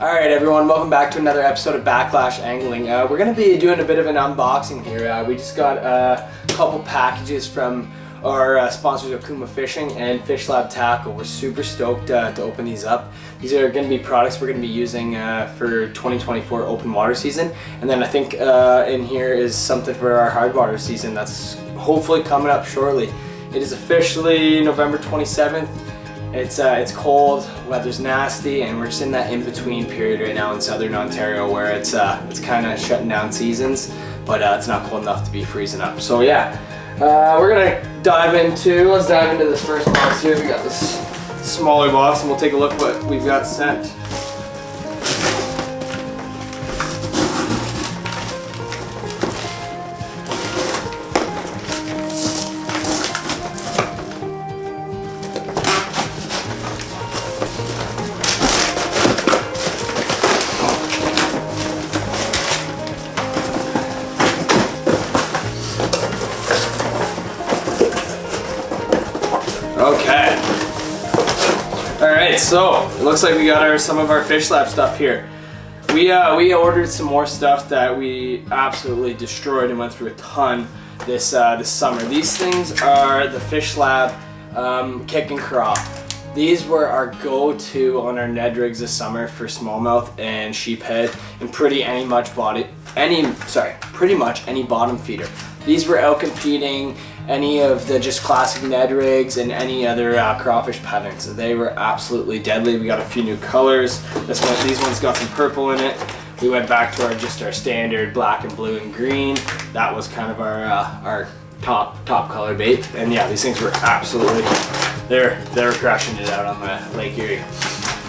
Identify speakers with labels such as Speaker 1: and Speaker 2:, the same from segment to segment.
Speaker 1: Alright everyone, welcome back to another episode of Backlash Angling. We're going to be doing a bit of an unboxing here. We just got a couple packages from our sponsors Okuma Fishing and FishLab Tackle. We're super stoked to open these up. These are going to be products we're going to be using for 2024 open water season. And then I think in here is something for our hard water season that's hopefully coming up shortly. It is officially November 27th. It's cold, weather's nasty, and we're just in that in-between period right now in southern Ontario where it's kind of shutting down seasons, but it's not cold enough to be freezing up. So yeah, let's dive into this first box here. We got this smaller box and we'll take a look what we've got sent. Okay. Alright, so it looks like we got some of our FishLab stuff here. We ordered some more stuff that we absolutely destroyed and went through a ton this summer. These things are the FishLab Kick and Craw. These were our go-to on our Ned rigs this summer for smallmouth and sheephead and pretty much any bottom feeder. These were out-competing any of the just classic Ned rigs and any other crawfish patterns. They were absolutely deadly. We got a few new colors. These ones got some purple in it. We went back to our standard black and blue and green. That was kind of our top color bait. And yeah, these things were absolutely, they were crushing it out on the Lake Erie.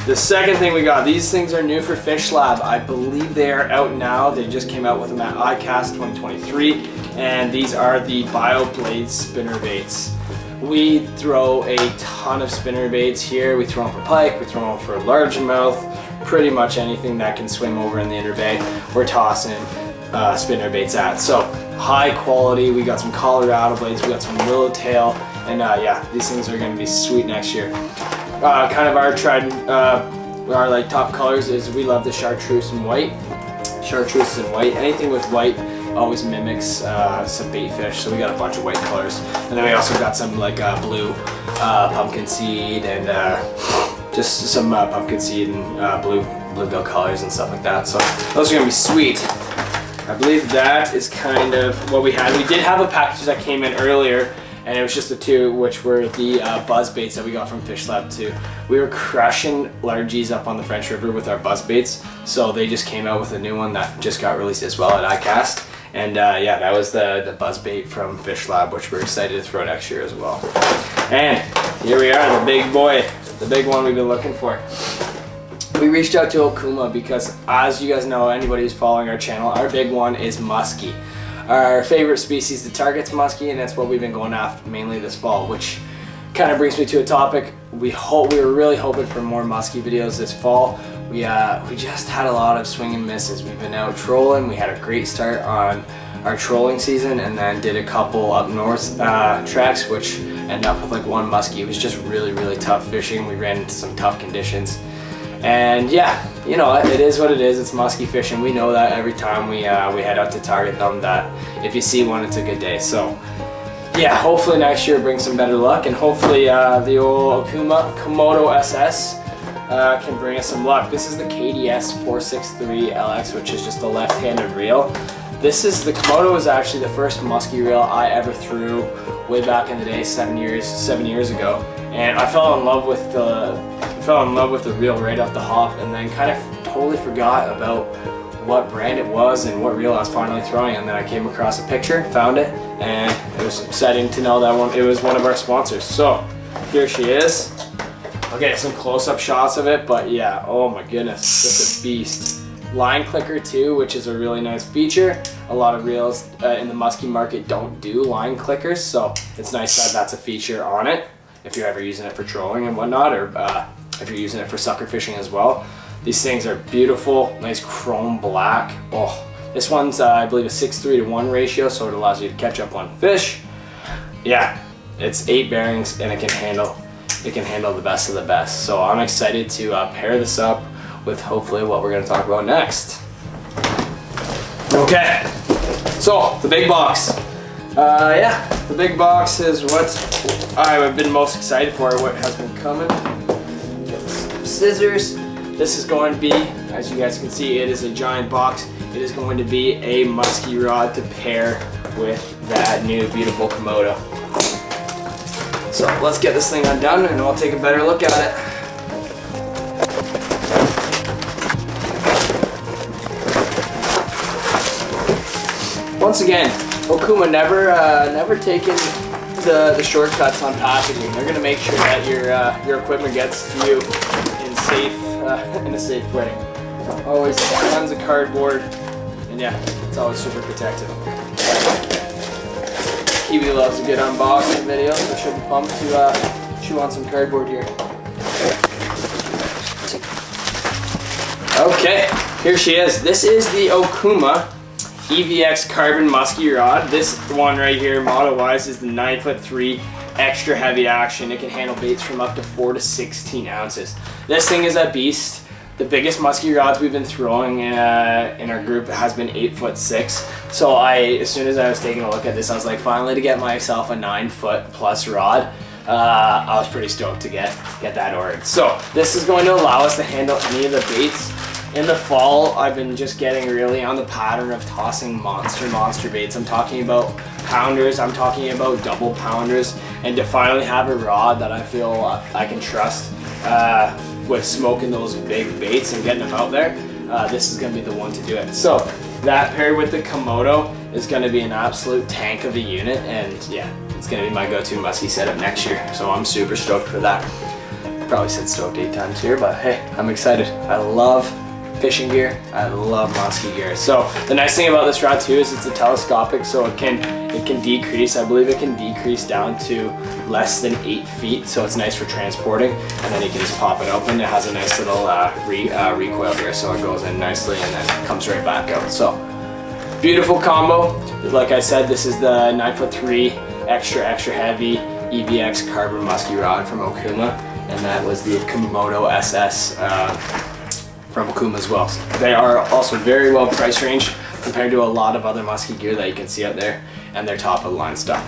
Speaker 1: The second thing we got, these things are new for FishLab. I believe they are out now. They just came out with them at ICAST 2023, and these are the BioBlade spinner baits. We throw a ton of spinner baits here. We throw them for pike, we throw them for largemouth, pretty much anything that can swim over in the inner bay, we're tossing spinner baits at. So high quality. We got some Colorado blades, we got some willowtail, and yeah, these things are going to be sweet next year. Kind of our like top colors is we love the chartreuse and white. Chartreuse and white. Anything with white always mimics some bait fish, so we got a bunch of white colors. And then we also got some like blue pumpkin seed and just some pumpkin seed and bluegill colors and stuff like that. So those are gonna be sweet. I believe that is kind of what we had. We did have a package that came in earlier, and it was just the two, which were the buzz baits that we got from FishLab too. We were crushing largies up on the French River with our buzz baits, so they just came out with a new one that just got released as well at ICAST. And yeah, that was the buzz bait from FishLab, which we're excited to throw next year as well. And here we are, the big boy, the big one we've been looking for. We reached out to Okuma because, as you guys know, anybody who's following our channel, our big one is muskie. Our favorite species to target's muskie, and that's what we've been going after mainly this fall, which kind of brings me to a topic. We were really hoping for more muskie videos this fall. We just had a lot of swing and misses. We've been out trolling. We had a great start on our trolling season, and then did a couple up north treks, which ended up with like one muskie. It was just really tough fishing. We ran into some tough conditions. And yeah, you know, it is what it is. It's muskie fishing. We know that every time we head out to target them, that if you see one, it's a good day. So yeah, hopefully next year brings some better luck, and hopefully the old Okuma Komodo SS can bring us some luck. This is the KDS 463 LX, which is just a left-handed reel. The Komodo was actually the first muskie reel I ever threw way back in the day, 7 years ago, and I fell in love with the reel right off the hop, and then kind of totally forgot about what brand it was and what reel I was finally throwing. And then I came across a picture, found it, and it was exciting to know that it was one of our sponsors. So here she is. Okay, some close-up shots of it, but yeah, oh my goodness, just a beast. Line clicker too, which is a really nice feature. A lot of reels in the muskie market don't do line clickers, so it's nice that that's a feature on it if you're ever using it for trolling and whatnot, or if you're using it for sucker fishing as well. These things are beautiful, nice chrome black. Oh, this one's I believe a 6:3 to 1 ratio, so it allows you to catch up on fish. Yeah, it's 8 bearings and it can handle the best of the best. So I'm excited to pair this up with hopefully what we're going to talk about next. Okay, so the big box. Yeah, the big box is what I've been most excited for, what has been coming. Get some scissors. This is going to be, as you guys can see, it is a giant box. It is going to be a musky rod to pair with that new beautiful Komodo. So let's get this thing undone and we'll take a better look at it. Once again, Okuma never taken the shortcuts on packaging. They're gonna make sure that your equipment gets to you in a safe way. Always tons of cardboard, and yeah, it's always super protected. Kiwi loves a good unboxing video, so she'll be pumped to chew on some cardboard here. Okay, here she is. This is the Okuma EVX Carbon Musky Rod. This one right here, model-wise, is the 9'3" extra heavy action. It can handle baits from up to 4 to 16 ounces. This thing is a beast. The biggest musky rods we've been throwing in our group has been 8'6". So as soon as I was taking a look at this, I was like, finally to get myself a 9-foot plus rod. I was pretty stoked to get that ordered. So this is going to allow us to handle any of the baits. In the fall, I've been just getting really on the pattern of tossing monster baits. I'm talking about pounders, I'm talking about double pounders, and to finally have a rod that I feel I can trust with smoking those big baits and getting them out there, this is going to be the one to do it. So that paired with the Komodo is going to be an absolute tank of a unit, and yeah, it's going to be my go-to musky setup next year. So I'm super stoked for that. Probably said stoked 8 times here, but hey, I'm excited. I love fishing gear. I love musky gear. So the nice thing about this rod too is it's a telescopic, so it can decrease. I believe it can decrease down to less than 8 feet, so it's nice for transporting. And then you can just pop it open. It has a nice little recoil here, so it goes in nicely and then comes right back out. So beautiful combo. Like I said, this is the 9'3" extra heavy EVX carbon musky rod from Okuma, and that was the Komodo SS from Okuma as well. So they are also very well price range compared to a lot of other musky gear that you can see out there, and they're top of the line stuff.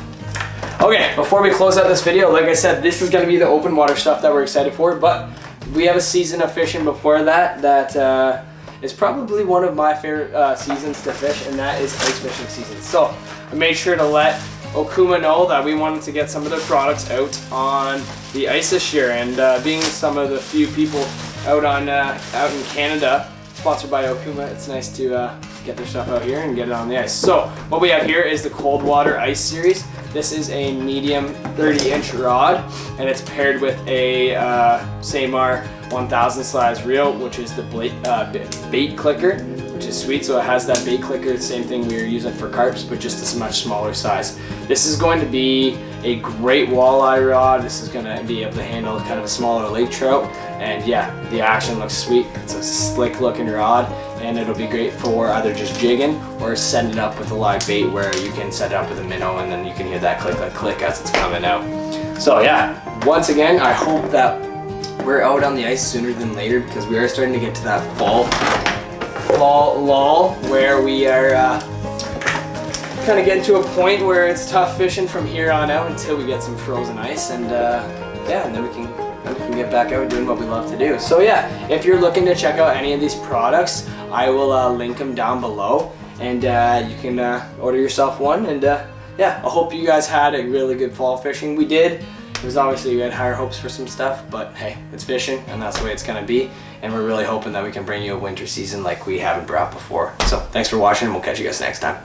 Speaker 1: Okay, before we close out this video, like I said, this is going to be the open water stuff that we're excited for, but we have a season of fishing before that is probably one of my favorite seasons to fish, and that is ice fishing season. So I made sure to let Okuma know that we wanted to get some of their products out on the ice this year, and being some of the few people out in Canada, sponsored by Okuma, it's nice to get their stuff out here and get it on the ice. So what we have here is the Cold Water Ice Series. This is a medium 30-inch rod, and it's paired with a Samar 1000 size reel, which is the bait clicker, which is sweet. So it has that bait clicker, the same thing we were using for carps, but just a much smaller size. This is going to be a great walleye rod. This is going to be able to handle kind of a smaller lake trout, and yeah, the action looks sweet. It's a slick looking rod, and it'll be great for either just jigging or setting it up with a live bait, where you can set it up with a minnow and then you can hear that click as it's coming out. So yeah, once again, I hope that we're out on the ice sooner than later, because we are starting to get to that fall lull where we are kind of getting to a point where it's tough fishing from here on out until we get some frozen ice, and yeah, and then we can get back out doing what we love to do. So yeah, if you're looking to check out any of these products, I will link them down below, and you can order yourself one. And yeah, I hope you guys had a really good fall fishing. We did. It was obviously, we had higher hopes for some stuff, but hey, it's fishing, and that's the way it's gonna be. And we're really hoping that we can bring you a winter season like we haven't brought before. So thanks for watching, and we'll catch you guys next time.